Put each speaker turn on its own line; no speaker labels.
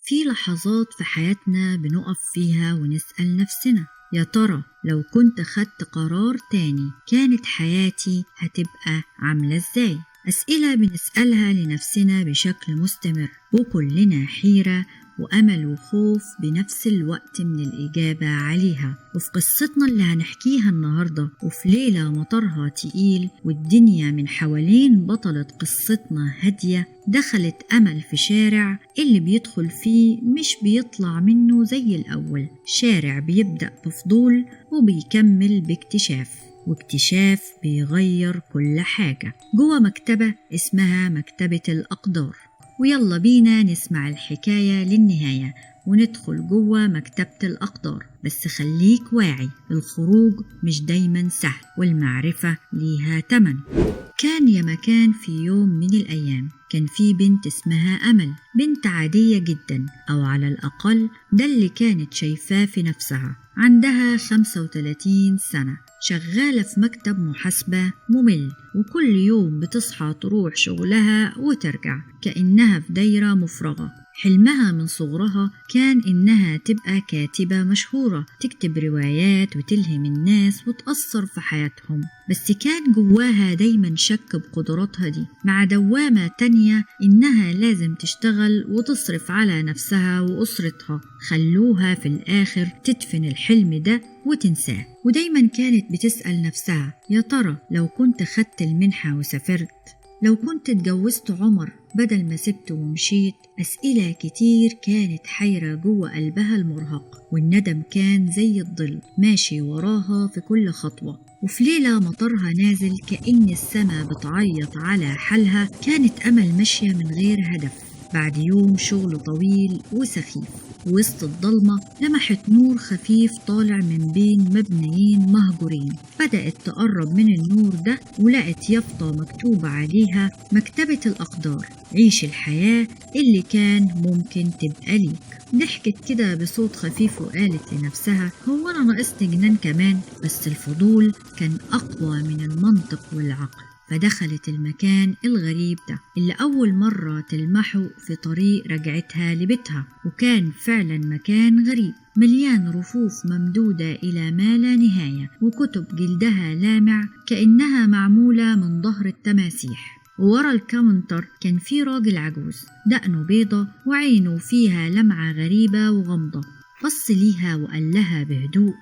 في لحظات في حياتنا بنقف فيها ونسأل نفسنا يا ترى لو كنت خدت قرار تاني كانت حياتي هتبقى عاملة ازاي؟ أسئلة بنسألها لنفسنا بشكل مستمر، وكلنا حيرة وأمل وخوف بنفس الوقت من الإجابة عليها. وفي قصتنا اللي هنحكيها النهاردة، وفي ليلة مطرها تقيل والدنيا من حوالين بطلة قصتنا هادية، دخلت أمل في شارع اللي بيدخل فيه مش بيطلع منه زي الأول، شارع بيبدأ بفضول وبيكمل باكتشاف، واكتشاف بيغير كل حاجة. جوه مكتبة اسمها مكتبة الأقدار، ويلا بينا نسمع الحكاية للنهاية وندخل جوه مكتبة الأقدار. بس خليك واعي، الخروج مش دايما سهل والمعرفة ليها تمن. كان يا مكان في يوم من الأيام كان في بنت اسمها أمل، بنت عادية جدا، أو على الأقل ده اللي كانت شايفاه في نفسها. عندها 35 سنة، شغالة في مكتب محاسبة ممل، وكل يوم بتصحى تروح شغلها وترجع كأنها في دايرة مفرغة. حلمها من صغرها كان إنها تبقى كاتبة مشهورة، تكتب روايات وتلهم الناس وتأثر في حياتهم. بس كان جواها دايما شك بقدراتها دي، مع دوامة تانية إنها لازم تشتغل وتصرف على نفسها وأسرتها، خلوها في الآخر تدفن الحلم ده وتنساه. ودايما كانت بتسأل نفسها يا ترى لو كنت خدت المنحة وسافرت، لو كنت اتجوزت عمر بدل ما سبته ومشيت. أسئلة كتير كانت حيرة جوه قلبها المرهق، والندم كان زي الظل ماشي وراها في كل خطوة. وفي ليلة مطرها نازل كأن السما بتعيط على حالها، كانت أمل ماشية من غير هدف بعد يوم شغل طويل وسخيف. وسط الضلمة لمحت نور خفيف طالع من بين مبنيين مهجورين، بدأت تقرب من النور ده ولقت يافطة مكتوب عليها مكتبة الأقدار، عيش الحياة اللي كان ممكن تبقى ليك. ضحكت كده بصوت خفيف وقالت لنفسها هو أنا ناقصني جنان كمان؟ بس الفضول كان أقوى من المنطق والعقل، فدخلت المكان الغريب ده اللي أول مرة تلمحه في طريق رجعتها لبيتها. وكان فعلا مكان غريب، مليان رفوف ممدودة إلى ما لا نهاية، وكتب جلدها لامع كأنها معمولة من ظهر التماسيح. وورا الكاونتر كان في راجل عجوز، دقنه بيضة وعينه فيها لمعة غريبة وغمضة، بص ليها وقال لها بهدوء